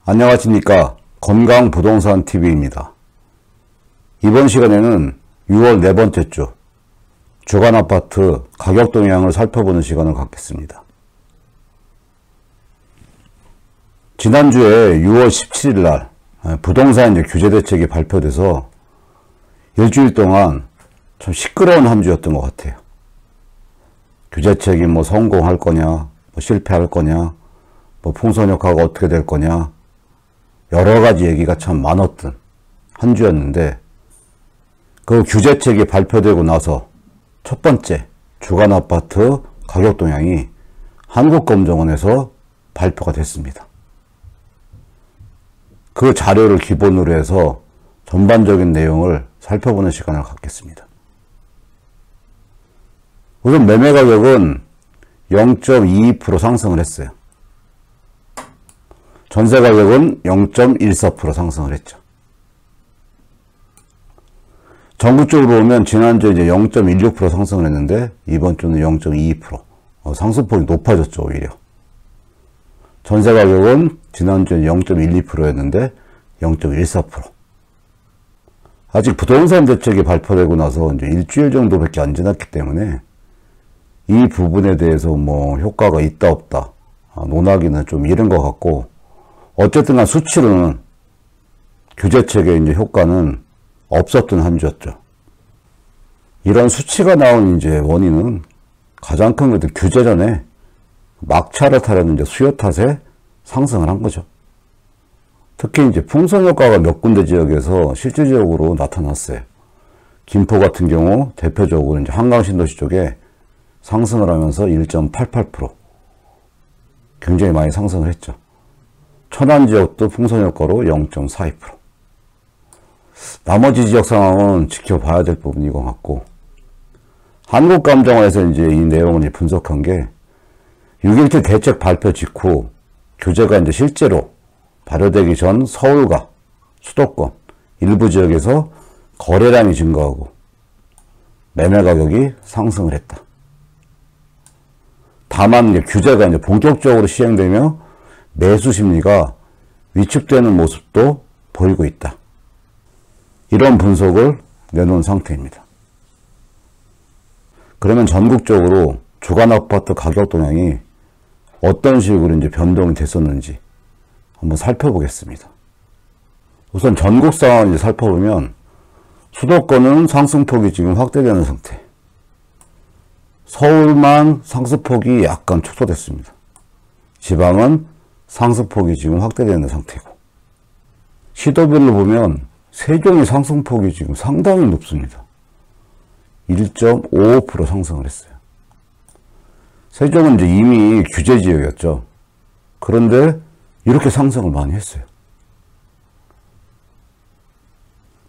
안녕하십니까. 건강부동산TV입니다. 이번 시간에는 6월 네 번째 주 주간아파트 가격 동향을 살펴보는 시간을 갖겠습니다. 지난주에 6월 17일 날 부동산 규제 대책이 발표돼서 일주일 동안 참 시끄러운 한 주였던 것 같아요. 규제책이 성공할 거냐, 실패할 거냐, 풍선 효과가 어떻게 될 거냐, 여러 가지 얘기가 참 많았던 한 주였는데, 그 규제책이 발표되고 나서 첫 번째 주간 아파트 가격 동향이 한국검정원에서 발표가 됐습니다. 그 자료를 기본으로 해서 전반적인 내용을 살펴보는 시간을 갖겠습니다. 우선 매매 가격은 0.22% 상승을 했어요. 전세 가격은 0.14% 상승을 했죠. 전국적으로 보면 지난주에 0.16% 상승을 했는데 이번 주는 0.22%. 상승폭이 높아졌죠, 오히려. 전세 가격은 지난주에 0.12%였는데 0.14%. 아직 부동산 대책이 발표되고 나서 일주일 정도밖에 안 지났기 때문에 이 부분에 대해서 효과가 있다 없다 논하기는 좀 이른 것 같고, 어쨌든 간 수치로는 규제책의 효과는 없었던 한 주였죠. 이런 수치가 나온 원인은 가장 큰 것은 규제 전에 막차를 타려는 수요 탓에 상승을 한 거죠. 특히 풍선 효과가 몇 군데 지역에서 실질적으로 나타났어요. 김포 같은 경우 대표적으로 한강 신도시 쪽에 상승을 하면서 1.88% 굉장히 많이 상승을 했죠. 천안 지역도 풍선 효과로 0.42%. 나머지 지역 상황은 지켜봐야 될 부분인 것 같고, 한국감정원에서 이 내용을 분석한 게 6.17 대책 발표 직후 규제가 실제로 발효되기 전 서울과 수도권 일부 지역에서 거래량이 증가하고 매매 가격이 상승을 했다. 다만 규제가 본격적으로 시행되며 매수 심리가 위축되는 모습도 보이고 있다. 이런 분석을 내놓은 상태입니다. 그러면 전국적으로 주간 아파트 가격 동향이 어떤 식으로 변동이 됐었는지 한번 살펴보겠습니다. 우선 전국 상황을 살펴보면 수도권은 상승폭이 지금 확대되는 상태. 서울만 상승폭이 약간 축소됐습니다. 지방은 상승폭이 지금 확대되는 상태고, 시도별로 보면 세종의 상승폭이 지금 상당히 높습니다. 1.55% 상승을 했어요. 세종은 이미 규제 지역이었죠. 그런데 이렇게 상승을 많이 했어요.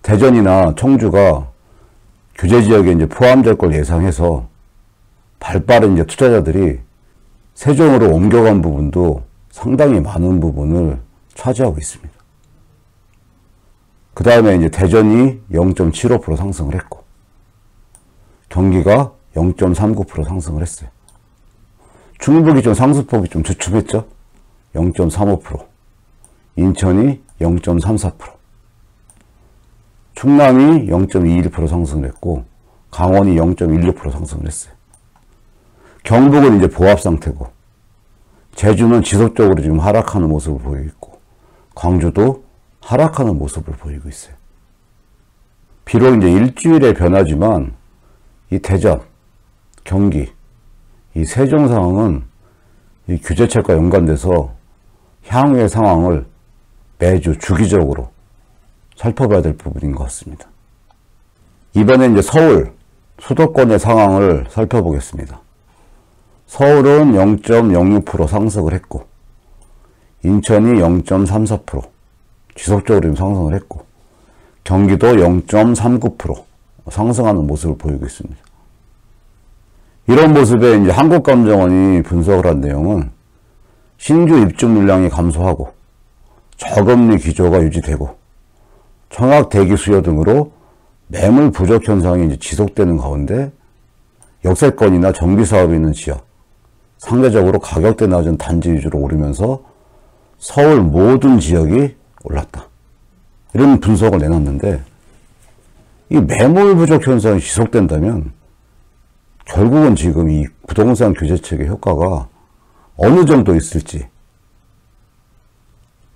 대전이나 청주가 규제 지역에 포함될 걸 예상해서 발빠른 투자자들이 세종으로 옮겨간 부분도 상당히 많은 부분을 차지하고 있습니다. 그 다음에 대전이 0.75% 상승을 했고, 경기가 0.39% 상승을 했어요. 충북이 상승폭이 주춤했죠. 0.35%. 인천이 0.34%. 충남이 0.21% 상승을 했고, 강원이 0.16% 상승을 했어요. 경북은 보합 상태고, 제주는 지속적으로 지금 하락하는 모습을 보이고 있고, 광주도 하락하는 모습을 보이고 있어요. 비록 일주일의 변화지만 이 대전, 경기, 이 세종 상황은 이 규제책과 연관돼서 향후의 상황을 매주 주기적으로 살펴봐야 될 부분인 것 같습니다. 이번에 서울, 수도권의 상황을 살펴보겠습니다. 서울은 0.06% 상승을 했고, 인천이 0.34% 지속적으로 상승을 했고, 경기도 0.39% 상승하는 모습을 보이고 있습니다. 이런 모습에 한국감정원이 분석을 한 내용은 신규 입주 물량이 감소하고 저금리 기조가 유지되고 청약 대기 수요 등으로 매물 부족 현상이 지속되는 가운데 역세권이나 정비사업이 있는 지역, 상대적으로 가격대 낮은 단지 위주로 오르면서 서울 모든 지역이 올랐다. 이런 분석을 내놨는데, 이 매물 부족 현상이 지속된다면 결국은 지금 이 부동산 규제책의 효과가 어느 정도 있을지,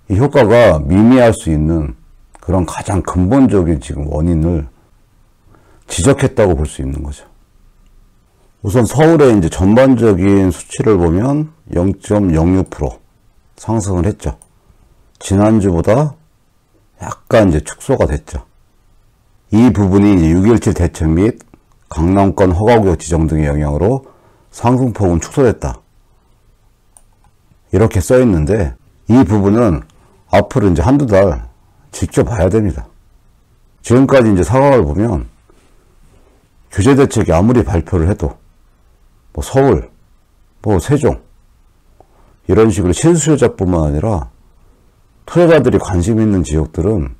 이 효과가 미미할 수 있는 그런 가장 근본적인 지금 원인을 지적했다고 볼 수 있는 거죠. 우선 서울의 이제 전반적인 수치를 보면 0.06% 상승을 했죠. 지난주보다 약간 이제 축소가 됐죠. 이 부분이 이제 6.17 대책 및 강남권 허가구역 지정 등의 영향으로 상승폭은 축소됐다. 이렇게 써 있는데, 이 부분은 앞으로 이제 한두 달 지켜봐야 됩니다. 지금까지 이제 상황을 보면 규제 대책이 아무리 발표를 해도 뭐 서울, 뭐 세종 이런 식으로 실수요자뿐만 아니라 투자자들이 관심 있는 지역들은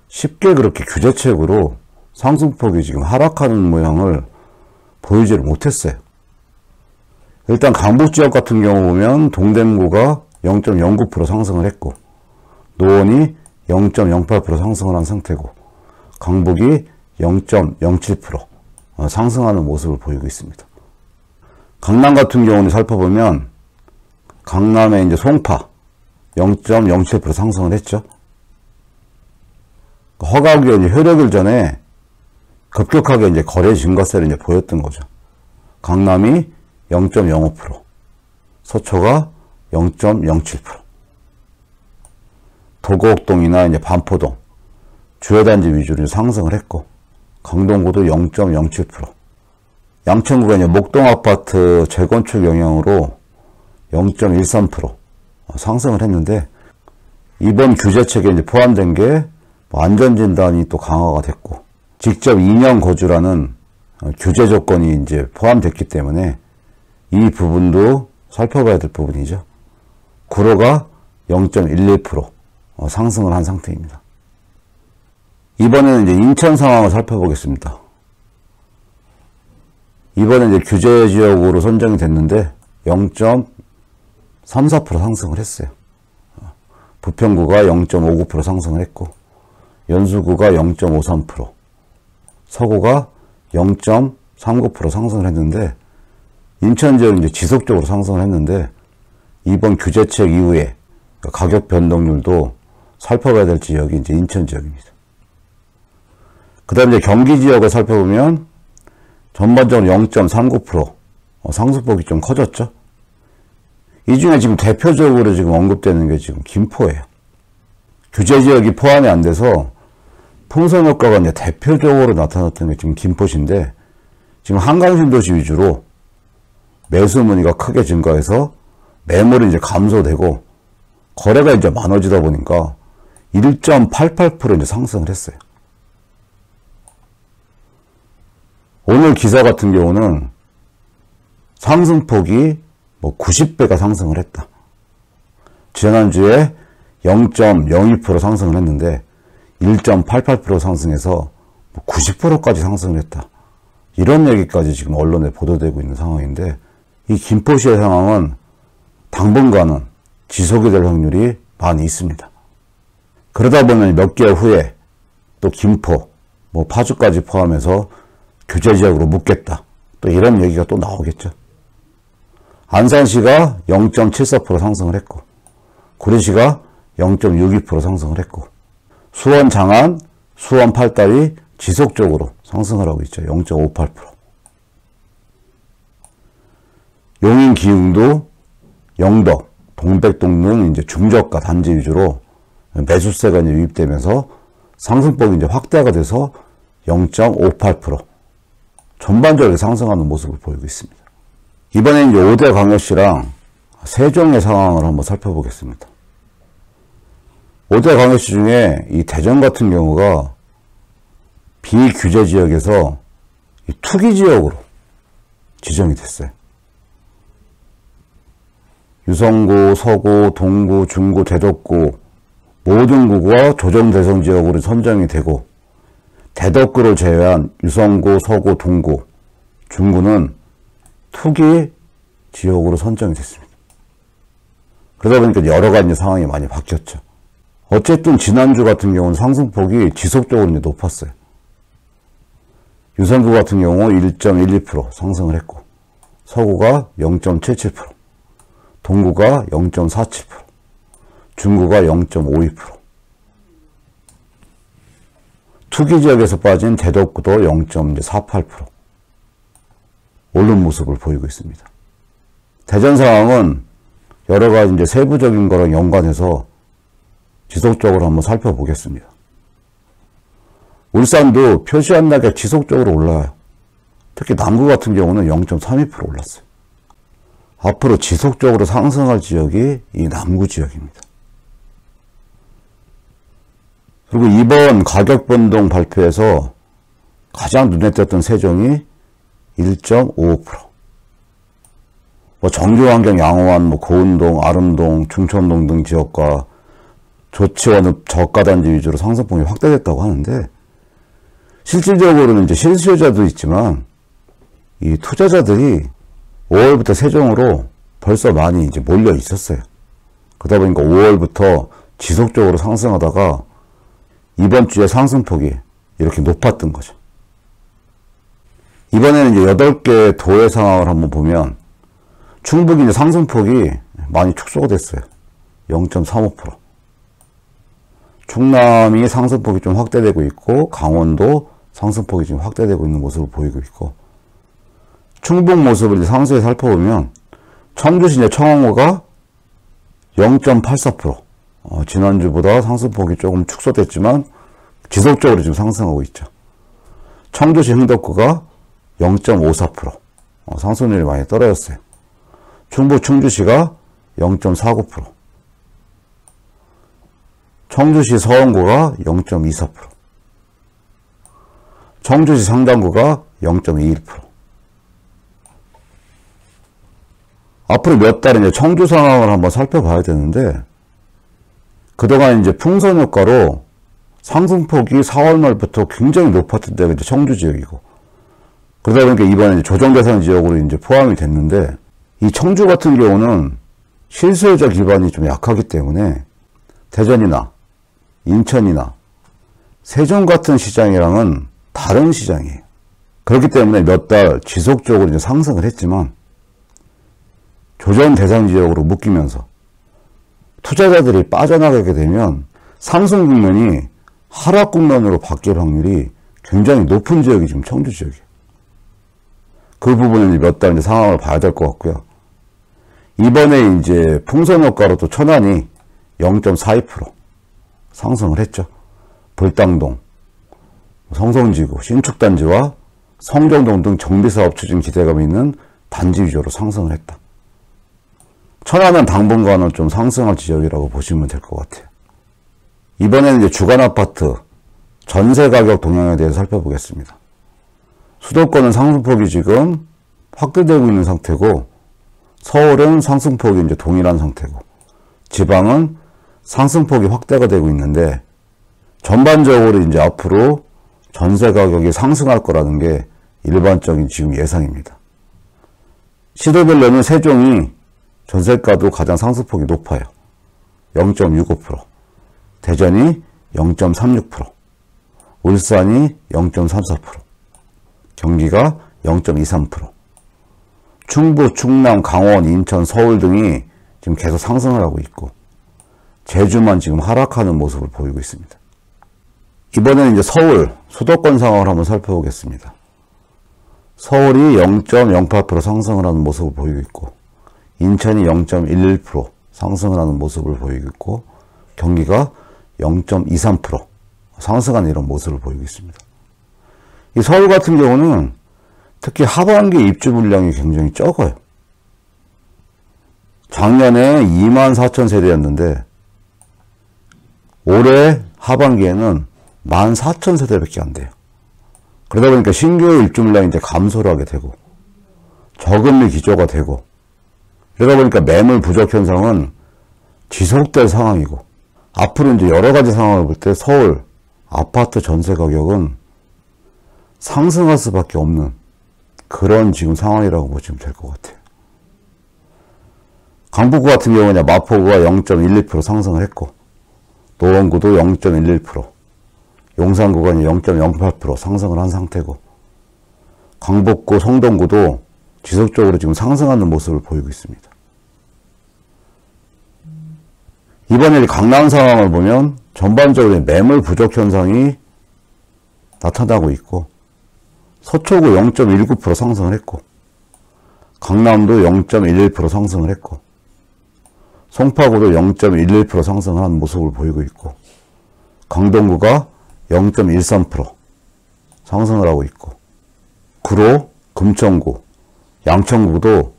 쉽게 그렇게 규제책으로 상승폭이 지금 하락하는 모양을 보이지를 못했어요. 일단 강북 지역 같은 경우 보면 동대문구가 0.09% 상승을 했고, 노원이 0.08% 상승을 한 상태고, 강북이 0.07% 상승하는 모습을 보이고 있습니다. 강남 같은 경우는 살펴보면 강남의 이제 송파 0.07% 상승을 했죠. 허가구역이 효력일 전에 급격하게 이제 거래 증가세를 이제 보였던 거죠. 강남이 0.05%, 서초가 0.07%, 도곡동이나 이제 반포동, 주요단지 위주로 상승을 했고, 강동구도 0.07%, 양천구가 이제 목동 아파트 재건축 영향으로 0.13% 상승을 했는데, 이번 규제책에 이제 포함된 게 안전진단이 또 강화가 됐고, 직접 2년 거주라는 규제 조건이 이제 포함됐기 때문에 이 부분도 살펴봐야 될 부분이죠. 구로가 0.11% 상승을 한 상태입니다. 이번에는 이제 인천 상황을 살펴보겠습니다. 이번에 이제 규제 지역으로 선정이 됐는데 0.34% 상승을 했어요. 부평구가 0.59% 상승을 했고, 연수구가 0.53%, 서구가 0.39% 상승을 했는데, 인천 지역은 이제 지속적으로 상승을 했는데, 이번 규제책 이후에 가격 변동률도 살펴봐야 될 지역이 이제 인천 지역입니다. 그 다음에 이제 경기 지역을 살펴보면 전반적으로 0.39% 상승폭이 좀 커졌죠. 이 중에 지금 대표적으로 지금 언급되는 게 지금 김포예요. 규제 지역이 포함이 안 돼서 풍선 효과가 이제 대표적으로 나타났던 게 지금 김포시인데, 지금 한강 신도시 위주로 매수 문의가 크게 증가해서 매물이 이제 감소되고 거래가 이제 많아지다 보니까 1.88% 이제 상승을 했어요. 오늘 기사 같은 경우는 상승폭이 뭐 90배가 상승을 했다. 지난주에 0.02% 상승을 했는데 1.88% 상승해서 90%까지 상승을 했다. 이런 얘기까지 지금 언론에 보도되고 있는 상황인데, 이 김포시의 상황은 당분간은 지속이 될 확률이 많이 있습니다. 그러다 보면 몇 개월 후에 또 김포, 뭐 파주까지 포함해서 규제 지역으로 묶겠다, 또 이런 얘기가 또 나오겠죠. 안산시가 0.74% 상승을 했고, 구리시가 0.62% 상승을 했고, 수원 장안, 수원 팔달이 지속적으로 상승을 하고 있죠. 0.58%. 용인 기흥도, 영덕, 동백동 등 이제 중저가 단지 위주로 매수세가 이제 유입되면서 상승폭이 이제 확대가 돼서 0.58% 전반적으로 상승하는 모습을 보이고 있습니다. 이번엔 이제 5대 광역시랑 세종의 상황을 한번 살펴보겠습니다. 5대 광역시 중에 이 대전 같은 경우가 비규제 지역에서 투기 지역으로 지정이 됐어요. 유성구, 서구, 동구, 중구, 대덕구 모든 구가 조정 대상 지역으로 선정이 되고, 대덕구를 제외한 유성구, 서구, 동구, 중구는 투기 지역으로 선정이 됐습니다. 그러다 보니까 여러 가지 상황이 많이 바뀌었죠. 어쨌든 지난주 같은 경우는 상승폭이 지속적으로 이제 높았어요. 유선구 같은 경우 1.12% 상승을 했고, 서구가 0.77%, 동구가 0.47%, 중구가 0.52%. 투기 지역에서 빠진 대덕구도 0.48% 오른 모습을 보이고 있습니다. 대전 상황은 여러 가지 이제 세부적인 거랑 연관해서 지속적으로 한번 살펴보겠습니다. 울산도 표시 안 나게 지속적으로 올라요. 특히 남구 같은 경우는 0.32% 올랐어요. 앞으로 지속적으로 상승할 지역이 이 남구 지역입니다. 그리고 이번 가격 변동 발표에서 가장 눈에 띄었던 세종이 1.55%. 정규환경 양호한 고운동, 아름동, 중천동 등 지역과 조치원 저가단지 위주로 상승폭이 확대됐다고 하는데, 실질적으로는 이제 실수요자도 있지만 이 투자자들이 5월부터 세종으로 벌써 많이 이제 몰려 있었어요. 그러다 보니까 5월부터 지속적으로 상승하다가 이번 주에 상승폭이 이렇게 높았던 거죠. 이번에는 이제 8개 도의 상황을 한번 보면 충북이 이제 상승폭이 많이 축소가 됐어요. 0.35%. 충남이 상승폭이 좀 확대되고 있고, 강원도 상승폭이 지금 확대되고 있는 모습을 보이고 있고, 충북 모습을 이제 상세히 살펴보면 청주시 이제 청항호가 0.84%. 지난주보다 상승폭이 조금 축소됐지만 지속적으로 지금 상승하고 있죠. 청주시 흥덕구가 0.54%. 상승률이 많이 떨어졌어요. 충북 충주시가 0.49%. 청주시 서원구가 0.24%. 청주시 상당구가 0.21%. 앞으로 몇 달은 이제 청주 상황을 한번 살펴봐야 되는데, 그동안 이제 풍선 효과로 상승폭이 4월 말부터 굉장히 높았던 데가 이제 청주 지역이고, 그러다 보니까 이번에 조정 대상 지역으로 이제 포함이 됐는데, 이 청주 같은 경우는 실수요자 기반이 좀 약하기 때문에 대전이나 인천이나 세종 같은 시장이랑은 다른 시장이에요. 그렇기 때문에 몇 달 지속적으로 이제 상승을 했지만 조정 대상 지역으로 묶이면서 투자자들이 빠져나가게 되면 상승 국면이 하락 국면으로 바뀔 확률이 굉장히 높은 지역이 지금 청주 지역이에요. 그 부분은 몇 달 이제 상황을 봐야 될 것 같고요. 이번에 이제 풍선 효과로 또 천안이 0.42% 상승을 했죠. 불당동, 성성지구, 신축단지와 성정동 등 정비사업 추진 기대감이 있는 단지 위주로 상승을 했다. 천안은 당분간은 좀 상승할 지역이라고 보시면 될 것 같아요. 이번에는 이제 주간 아파트 전세 가격 동향에 대해서 살펴보겠습니다. 수도권은 상승폭이 지금 확대되고 있는 상태고, 서울은 상승폭이 이제 동일한 상태고, 지방은 상승폭이 확대가 되고 있는데, 전반적으로 이제 앞으로 전세 가격이 상승할 거라는 게 일반적인 지금 예상입니다. 시도별로는 세종이 전세가도 가장 상승폭이 높아요. 0.65%, 대전이 0.36%, 울산이 0.34%, 경기가 0.23%, 충북, 충남, 강원, 인천, 서울 등이 지금 계속 상승을 하고 있고, 제주만 지금 하락하는 모습을 보이고 있습니다. 이번에는 이제 서울 수도권 상황을 한번 살펴보겠습니다. 서울이 0.08% 상승을 하는 모습을 보이고 있고, 인천이 0.11% 상승을 하는 모습을 보이고 있고, 경기가 0.23% 상승하는 이런 모습을 보이고 있습니다. 이 서울 같은 경우는 특히 하반기 입주 물량이 굉장히 적어요. 작년에 24,000세대였는데 올해 하반기에는 14,000세대밖에 안 돼요. 그러다 보니까 신규 입주 물량이 이제 감소를 하게 되고, 저금리 기조가 되고, 그러다 보니까 매물 부족 현상은 지속될 상황이고, 앞으로 이제 여러 가지 상황을 볼 때 서울 아파트 전세 가격은 상승할 수밖에 없는 그런 지금 상황이라고 보시면 될 것 같아요. 강북구 같은 경우는 마포구가 0.12% 상승을 했고, 노원구도 0.11%, 용산구가 0.08% 상승을 한 상태고, 강북구, 성동구도 지속적으로 지금 상승하는 모습을 보이고 있습니다. 이번에 강남 상황을 보면 전반적으로 매물 부족 현상이 나타나고 있고, 서초구 0.19% 상승을 했고, 강남도 0.11% 상승을 했고, 송파구도 0.11% 상승을 한 모습을 보이고 있고, 강동구가 0.13% 상승을 하고 있고, 구로, 금천구, 양천구도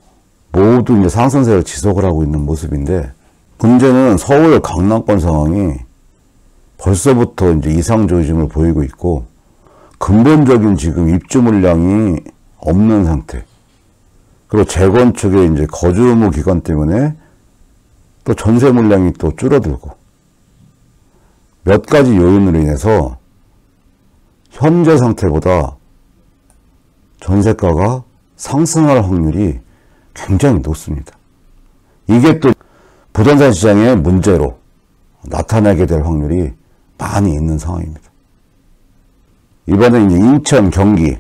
모두 이제 상승세를 지속을 하고 있는 모습인데, 문제는 서울 강남권 상황이 벌써부터 이제 이상 조짐을 보이고 있고, 근본적인 지금 입주 물량이 없는 상태. 그리고 재건축의 이제 거주 의무 기간 때문에 또 전세 물량이 또 줄어들고, 몇 가지 요인으로 인해서 현재 상태보다 전세가가 상승할 확률이 굉장히 높습니다. 이게 또 부동산 시장의 문제로 나타나게 될 확률이 많이 있는 상황입니다. 이번에 이제 인천, 경기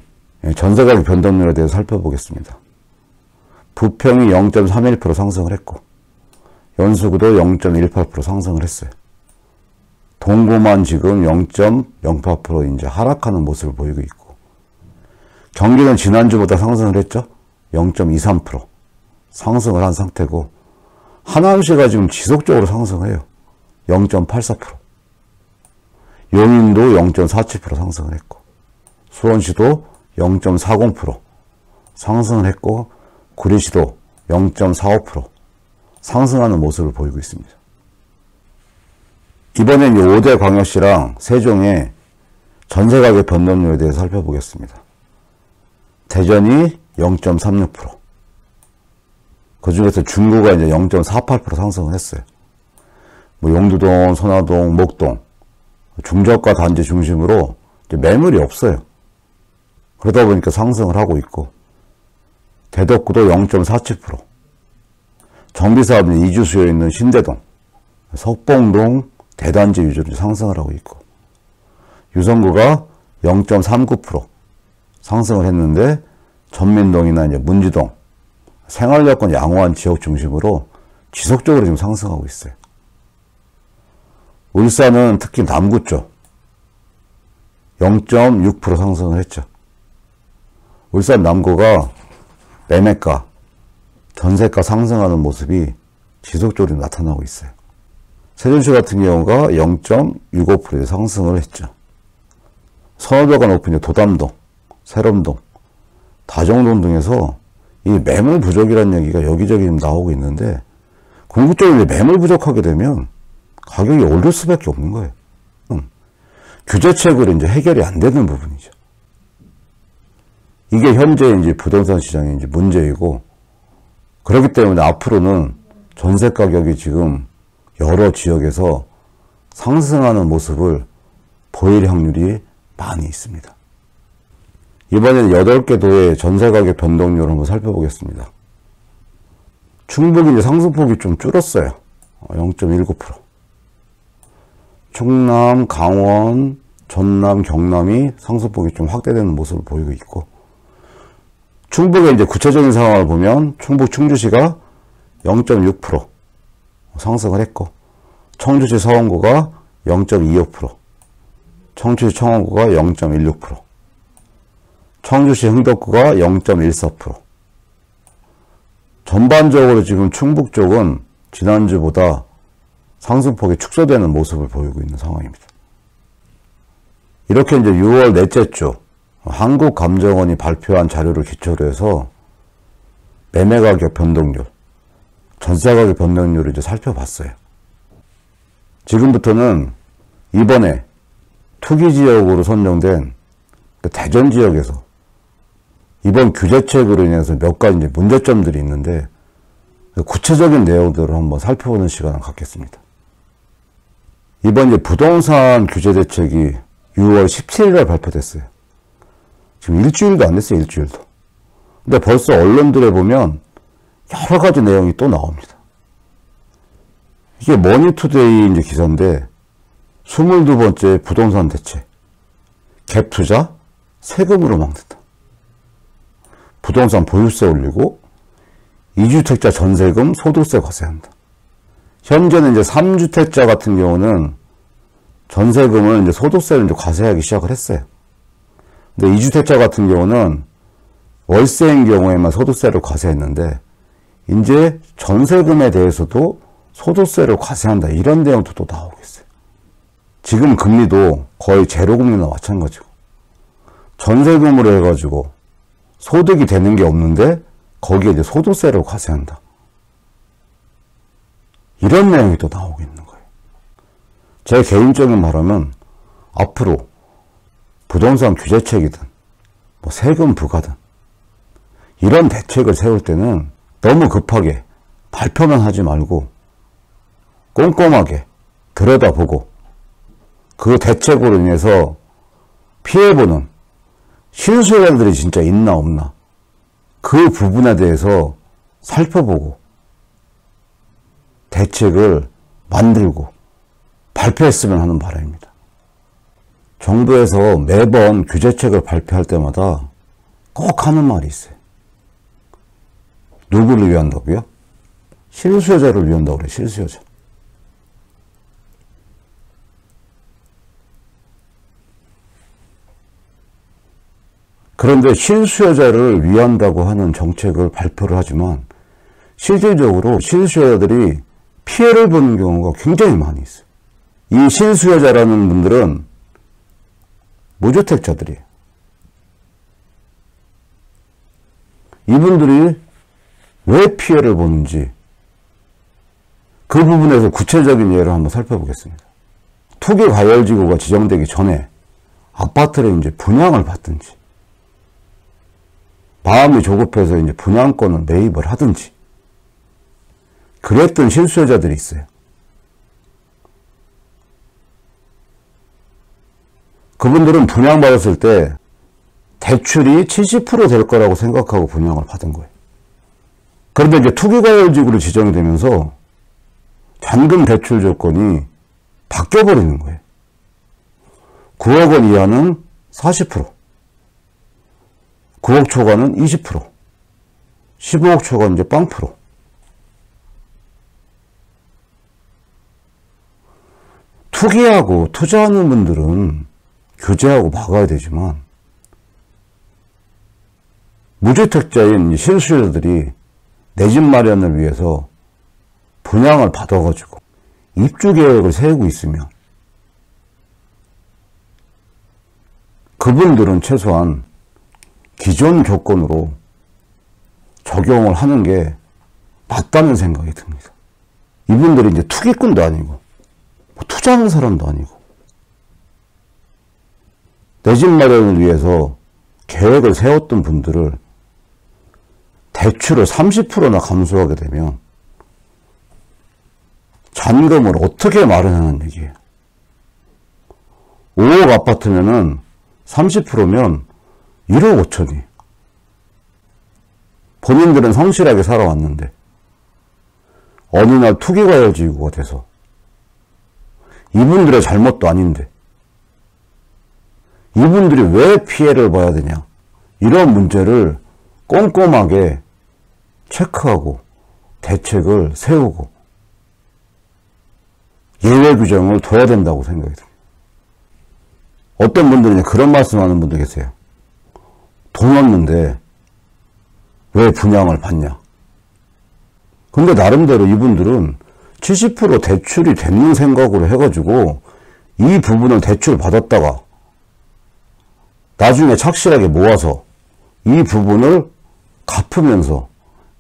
전세가격 변동률에 대해서 살펴보겠습니다. 부평이 0.31% 상승을 했고, 연수구도 0.18% 상승을 했어요. 동구만 지금 0.08% 이제 하락하는 모습을 보이고 있고, 경기는 지난주보다 상승을 했죠. 0.23% 상승을 한 상태고, 하남시가 지금 지속적으로 상승해요. 0.84%. 용인도 0.47% 상승을 했고, 수원시도 0.40% 상승을 했고, 구리시도 0.45% 상승하는 모습을 보이고 있습니다. 이번에 이제 5대 광역시랑 세종의 전세가격 변동률에 대해서 살펴보겠습니다. 대전이 0.36%. 그 중에서 중구가 이제 0.48% 상승을 했어요. 용두동, 선화동, 목동, 중저가 단지 중심으로 이제 매물이 없어요. 그러다 보니까 상승을 하고 있고, 대덕구도 0.47%. 정비사업 이주 수요 있는 신대동, 석봉동 대단지 위주로 상승을 하고 있고, 유성구가 0.39% 상승을 했는데, 전민동이나 이제 문지동, 생활여건 양호한 지역 중심으로 지속적으로 지금 상승하고 있어요. 울산은 특히 남구 쪽 0.6% 상승을 했죠. 울산 남구가 매매가, 전세가 상승하는 모습이 지속적으로 나타나고 있어요. 세종시 같은 경우가 0.65% 상승을 했죠. 선호도가 높은 도담동, 세롬동, 다정동 등에서 이 매물 부족이라는 얘기가 여기저기 나오고 있는데, 궁극적으로 매물 부족하게 되면 가격이 오를 수밖에 없는 거예요. 규제책으로 이제 해결이 안 되는 부분이죠. 이게 현재 이제 부동산 시장의 이제 문제이고, 그렇기 때문에 앞으로는 전세 가격이 지금 여러 지역에서 상승하는 모습을 보일 확률이 많이 있습니다. 이번에는 8개 도의 전세 가격 변동률을 한번 살펴보겠습니다. 충북이 이제 상승폭이 좀 줄었어요. 0.19%. 충남, 강원, 전남, 경남이 상승폭이 좀 확대되는 모습을 보이고 있고, 충북의 이제 구체적인 상황을 보면 충북 충주시가 0.6% 상승을 했고, 청주시 서원구가 0.25%, 청주시 청원구가 0.16%, 청주시 흥덕구가 0.14%. 전반적으로 지금 충북 쪽은 지난주보다 상승폭이 축소되는 모습을 보이고 있는 상황입니다. 이렇게 이제 6월 넷째 주 한국감정원이 발표한 자료를 기초로 해서 매매가격 변동률, 전세가격 변동률을 이제 살펴봤어요. 지금부터는 이번에 투기지역으로 선정된 대전 지역에서 이번 규제책으로 인해서 몇 가지 이제 문제점들이 있는데, 구체적인 내용들을 한번 살펴보는 시간을 갖겠습니다. 이번 이제 부동산 규제 대책이 6월 17일에 발표됐어요. 지금 일주일도 안 됐어요, 일주일도. 근데 벌써 언론들에 보면 여러 가지 내용이 또 나옵니다. 이게 머니투데이 이제 기사인데 22번째 부동산 대책. 갭 투자 세금으로 막는다. 부동산 보유세 올리고 2주택자 전세금 소득세 과세한다. 현재는 이제 3주택자 같은 경우는 전세금을 이제 소득세를 이제 과세하기 시작을 했어요. 근데 2주택자 같은 경우는 월세인 경우에만 소득세를 과세했는데 이제 전세금에 대해서도 소득세를 과세한다. 이런 내용도 또 나오고 있어요. 지금 금리도 거의 제로 금리나 마찬가지고 전세금으로 해가지고 소득이 되는 게 없는데 거기에 이제 소득세를 과세한다. 이런 내용이 또 나오고 있는 거예요. 제 개인적인 말하면 앞으로 부동산 규제책이든 뭐 세금 부과든 이런 대책을 세울 때는 너무 급하게 발표만 하지 말고 꼼꼼하게 들여다보고 그 대책으로 인해서 피해보는 실수요자들이 진짜 있나 없나 그 부분에 대해서 살펴보고 대책을 만들고 발표했으면 하는 바람입니다. 정부에서 매번 규제책을 발표할 때마다 꼭 하는 말이 있어요. 누구를 위한다고요? 실수요자를 위한다고 그래요. 실수요자. 그런데 실수요자를 위한다고 하는 정책을 발표를 하지만 실질적으로 실수요자들이 피해를 보는 경우가 굉장히 많이 있어요. 이 실수요자라는 분들은 무주택자들이에요. 이분들이 왜 피해를 보는지 그 부분에서 구체적인 예를 한번 살펴보겠습니다. 투기과열지구가 지정되기 전에 아파트를 이제 분양을 받든지 마음이 조급해서 이제 분양권을 매입을 하든지 그랬던 실수요자들이 있어요. 그분들은 분양받았을 때 대출이 70% 될 거라고 생각하고 분양을 받은 거예요. 그런데 이제 투기과열지구로 지정이 되면서 잔금 대출 조건이 바뀌어버리는 거예요. 9억 원 이하는 40%, 9억 초과는 20%, 15억 초과는 이제 0%. 투기하고 투자하는 분들은 규제하고 막아야 되지만 무주택자인 실수요자들이 내 집 마련을 위해서 분양을 받아가지고 입주 계획을 세우고 있으면 그분들은 최소한 기존 조건으로 적용을 하는 게 맞다는 생각이 듭니다. 이분들이 이제 투기꾼도 아니고 투자하는 사람도 아니고 내 집 마련을 위해서 계획을 세웠던 분들을 대출을 30%나 감소하게 되면 잔금을 어떻게 마련하는 얘기예요. 5억 아파트면은 30%면 1억 5천이. 본인들은 성실하게 살아왔는데 어느 날 투기과열지구가 돼서 이분들의 잘못도 아닌데 이분들이 왜 피해를 봐야 되냐, 이런 문제를 꼼꼼하게 체크하고 대책을 세우고 예외 규정을 둬야 된다고 생각이 듭니다. 어떤 분들은 그런 말씀하는 분도 계세요. 돈 없는데 왜 분양을 받냐. 근데 나름대로 이분들은 70% 대출이 되는 생각으로 해가지고 이 부분을 대출 받았다가 나중에 착실하게 모아서 이 부분을 갚으면서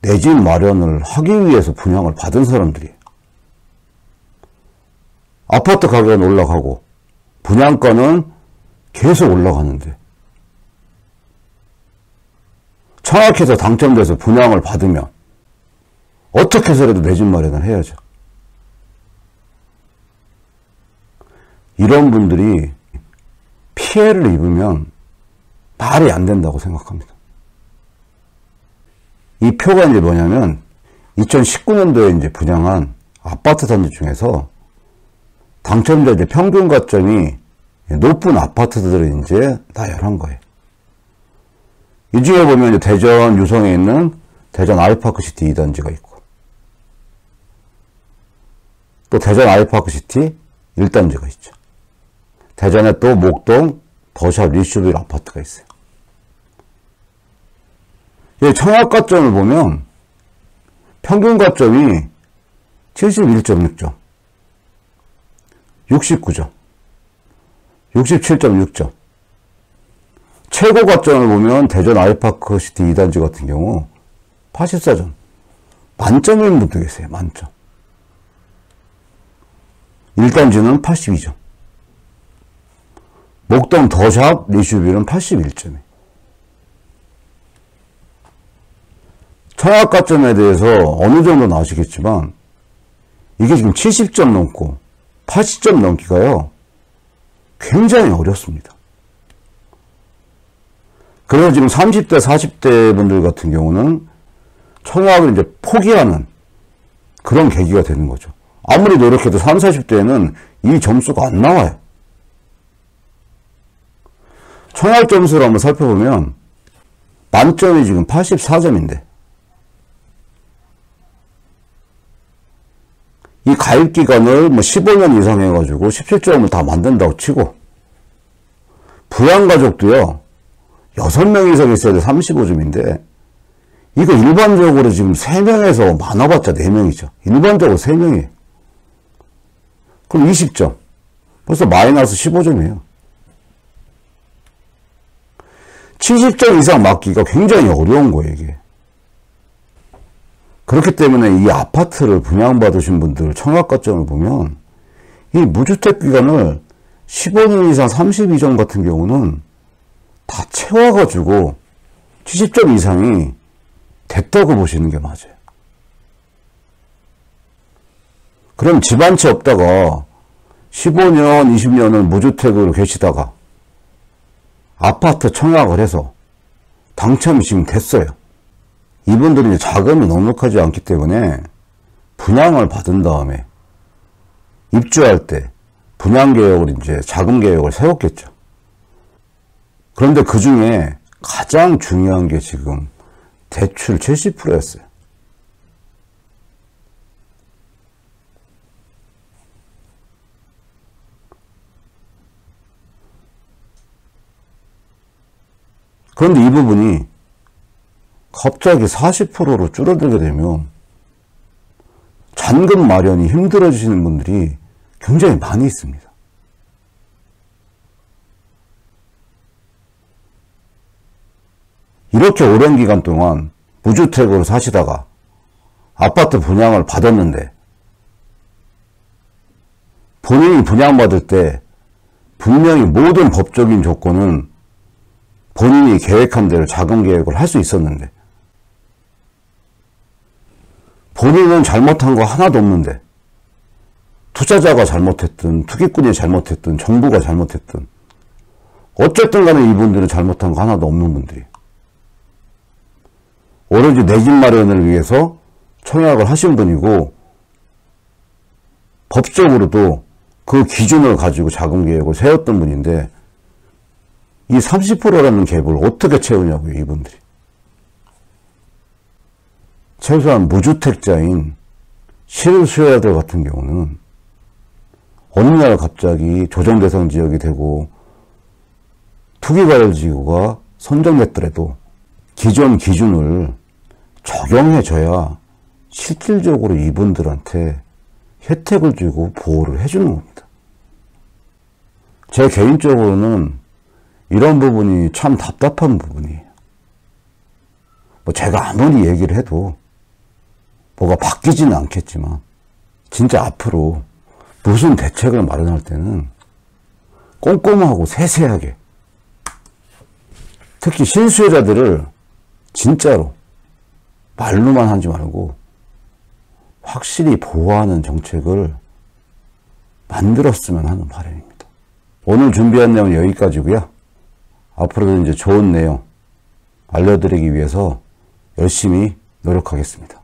내 집 마련을 하기 위해서 분양을 받은 사람들이에요. 아파트 가격은 올라가고 분양가는 계속 올라가는데 청약해서 당첨돼서 분양을 받으면 어떻게 해서라도 내 집 마련을 해야죠. 이런 분들이 피해를 입으면 말이 안 된다고 생각합니다. 이 표가 이제 뭐냐면 2019년도에 이제 분양한 아파트 단지 중에서 당첨자 이제 평균 가점이 높은 아파트들을 이제 나열한 거예요. 이 중에 보면 이제 대전 유성에 있는 대전 아이파크시티 2단지가 있고, 또 대전 아이파크시티 1단지가 있죠. 대전에 또 목동 더샵 리슈빌 아파트가 있어요. 이 청약 가점을 보면 평균 가점이 71.6점, 69점, 67.6점. 최고 가점을 보면 대전 아이파크시티 2단지 같은 경우 84점. 만점인 분도 계세요. 만점. 1단지는 82점. 목동 더샵 리슈빌은 81점이에요. 청약 가점에 대해서 어느 정도는 아시겠지만 이게 지금 70점 넘고 80점 넘기가요, 굉장히 어렵습니다. 그래서 지금 30대, 40대 분들 같은 경우는 청약을 이제 포기하는 그런 계기가 되는 거죠. 아무리 노력해도 30, 40대에는 이 점수가 안 나와요. 청약 점수를 한번 살펴보면 만점이 지금 84점인데 이 가입기간을 뭐 15년 이상 해가지고 17점을 다 만든다고 치고, 부양가족도요, 6명 이상 있어야 돼 35점인데, 이거 일반적으로 지금 3명에서 많아봤자 4명이죠. 일반적으로 3명이에요. 그럼 20점. 벌써 마이너스 15점이에요. 70점 이상 맞기가 굉장히 어려운 거예요, 이게. 그렇기 때문에 이 아파트를 분양받으신 분들 청약 가점을 보면 이 무주택 기간을 15년 이상 32점 같은 경우는 다 채워가지고 70점 이상이 됐다고 보시는 게 맞아요. 그럼 집 한 채 없다가 15년, 20년을 무주택으로 계시다가 아파트 청약을 해서 당첨이 지금 됐어요. 이분들이 이제 자금이 넉넉하지 않기 때문에 분양을 받은 다음에 입주할 때 분양계획을 이제 자금계획을 세웠겠죠. 그런데 그 중에 가장 중요한 게 지금 대출 70%였어요. 그런데 이 부분이 갑자기 40%로 줄어들게 되면 잔금 마련이 힘들어지시는 분들이 굉장히 많이 있습니다. 이렇게 오랜 기간 동안 무주택으로 사시다가 아파트 분양을 받았는데 본인이 분양받을 때 분명히 모든 법적인 조건은 본인이 계획한 대로 자금 계획을 할 수 있었는데 본인은 잘못한 거 하나도 없는데 투자자가 잘못했든 투기꾼이 잘못했든 정부가 잘못했든 어쨌든 간에 이분들은 잘못한 거 하나도 없는 분들이에요. 오로지 내 집 마련을 위해서 청약을 하신 분이고 법적으로도 그 기준을 가지고 자금 계획을 세웠던 분인데 이 30%라는 갭을 어떻게 채우냐고요, 이분들이. 최소한 무주택자인 실수요자들 같은 경우는 어느 날 갑자기 조정대상 지역이 되고 투기과열지구가 선정됐더라도 기존 기준을 적용해줘야 실질적으로 이분들한테 혜택을 주고 보호를 해주는 겁니다. 제 개인적으로는 이런 부분이 참 답답한 부분이에요. 뭐 제가 아무리 얘기를 해도 뭐가 바뀌지는 않겠지만 진짜 앞으로 무슨 대책을 마련할 때는 꼼꼼하고 세세하게, 특히 실수요자들을 진짜로 말로만 하지 말고 확실히 보호하는 정책을 만들었으면 하는 바람입니다. 오늘 준비한 내용은 여기까지고요. 앞으로도 이제 좋은 내용 알려드리기 위해서 열심히 노력하겠습니다.